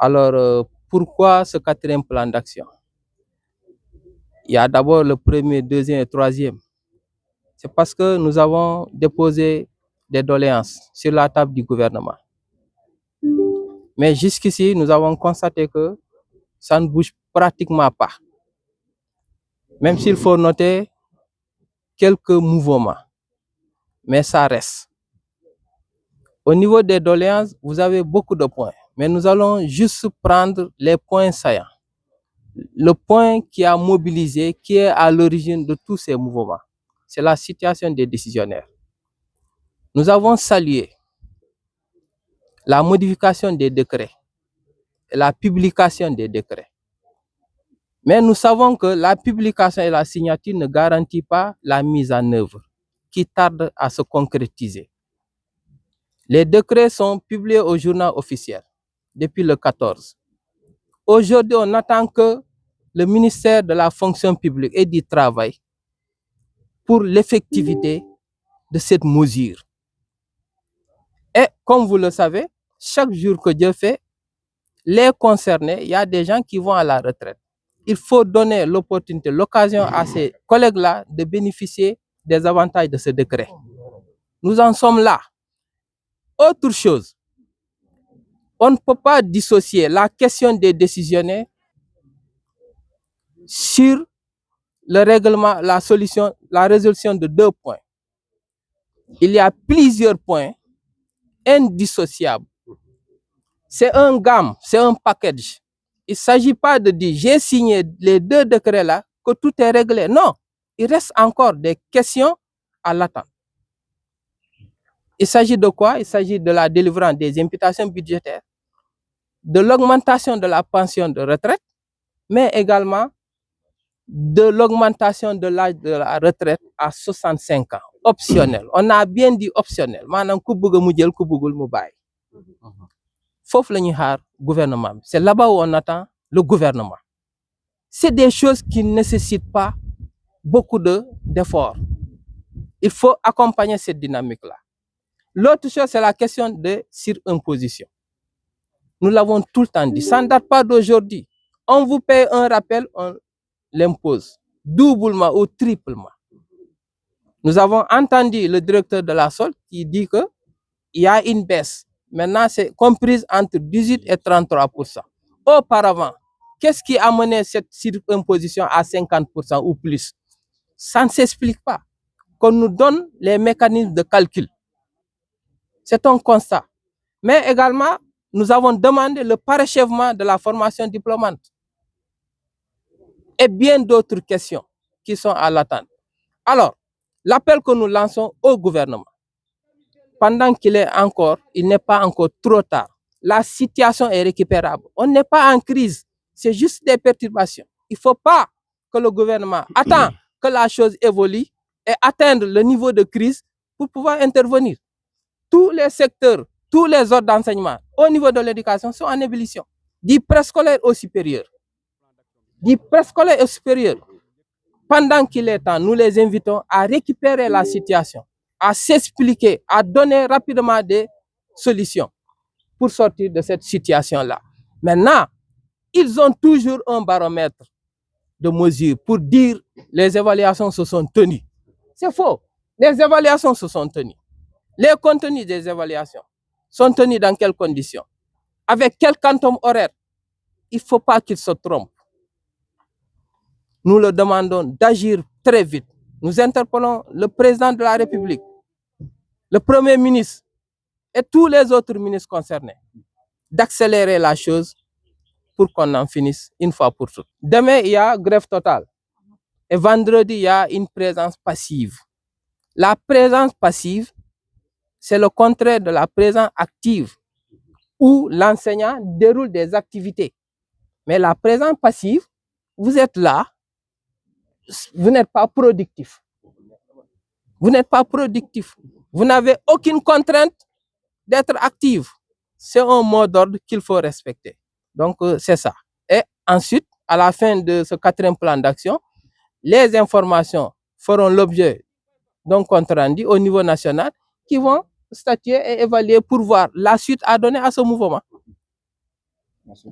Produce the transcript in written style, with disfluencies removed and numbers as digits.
Alors, pourquoi ce quatrième plan d'action? Il y a d'abord le premier, deuxième et troisième. C'est parce que nous avons déposé des doléances sur la table du gouvernement. Mais jusqu'ici, nous avons constaté que ça ne bouge pratiquement pas. Même s'il faut noter quelques mouvements, mais ça reste. Au niveau des doléances, vous avez beaucoup de points, mais nous allons juste prendre les points saillants. Le point qui a mobilisé, qui est à l'origine de tous ces mouvements, c'est la situation des décisionnaires. Nous avons salué la modification des décrets et la publication des décrets. Mais nous savons que la publication et la signature ne garantissent pas la mise en œuvre, qui tarde à se concrétiser. Les décrets sont publiés au journal officiel depuis le 14. Aujourd'hui, on attend que le ministère de la fonction publique et du travail pour l'effectivité de cette mesure. Et comme vous le savez, chaque jour que Dieu fait, les concernés, il y a des gens qui vont à la retraite. Il faut donner l'opportunité, l'occasion à ces collègues-là de bénéficier des avantages de ce décret. Nous en sommes là. Autre chose, on ne peut pas dissocier la question des décisionnaires sur le règlement, la solution, la résolution de 2 points. Il y a plusieurs points indissociables. C'est un gamme, c'est un package. Il ne s'agit pas de dire j'ai signé les 2 décrets-là, que tout est réglé. Non, il reste encore des questions à l'attente. Il s'agit de quoi? Il s'agit de la délivrance des imputations budgétaires, de l'augmentation de la pension de retraite, mais également de l'augmentation de l'âge de la retraite à 65 ans, optionnel. On a bien dit optionnel. Maintenant, ku bëgg mu jël, ku bëggul mu bàyyi. Foofu la ñuy xaar gouvernement. C'est là-bas où on attend le gouvernement. C'est des choses qui ne nécessitent pas beaucoup d'efforts. Il faut accompagner cette dynamique-là. L'autre chose, c'est la question de surimposition. Nous l'avons tout le temps dit. Ça ne date pas d'aujourd'hui. On vous paye un rappel, on l'impose doublement ou triplement. Nous avons entendu le directeur de la SOL qui dit qu'il y a une baisse. Maintenant, c'est comprise entre 18 et 33%. Auparavant, qu'est-ce qui a mené cette surimposition à 50% ou plus? Ça ne s'explique pas. Qu'on nous donne les mécanismes de calcul. C'est un constat. Mais également, nous avons demandé le parachèvement de la formation diplômante. Et bien d'autres questions qui sont à l'attente. Alors, l'appel que nous lançons au gouvernement, pendant qu'il est encore, il n'est pas encore trop tard. La situation est récupérable. On n'est pas en crise. C'est juste des perturbations. Il ne faut pas que le gouvernement attend que la chose évolue et atteigne le niveau de crise pour pouvoir intervenir. Tous les secteurs, tous les ordres d'enseignement au niveau de l'éducation sont en ébullition. Du préscolaire au supérieur. Du préscolaire au supérieur. Pendant qu'il est temps, nous les invitons à récupérer la situation, à s'expliquer, à donner rapidement des solutions pour sortir de cette situation-là. Maintenant, ils ont toujours un baromètre de mesures pour dire les évaluations se sont tenues. C'est faux. Les évaluations se sont tenues. Les contenus des évaluations sont tenus dans quelles conditions? Avec quel quantum horaire? Il ne faut pas qu'ils se trompent. Nous leur demandons d'agir très vite. Nous interpellons le président de la République, le Premier ministre et tous les autres ministres concernés d'accélérer la chose pour qu'on en finisse une fois pour toutes. Demain, il y a grève totale. Et vendredi, il y a une présence passive. La présence passive, c'est le contraire de la présence active, où l'enseignant déroule des activités. Mais la présence passive, vous êtes là, vous n'êtes pas productif. Vous n'êtes pas productif. Vous n'avez aucune contrainte d'être actif. C'est un mot d'ordre qu'il faut respecter. Donc, c'est ça. Et ensuite, à la fin de ce quatrième plan d'action, les informations feront l'objet d'un compte rendu au niveau national qui vont statuer et évaluer pour voir la suite à donner à ce mouvement. Merci.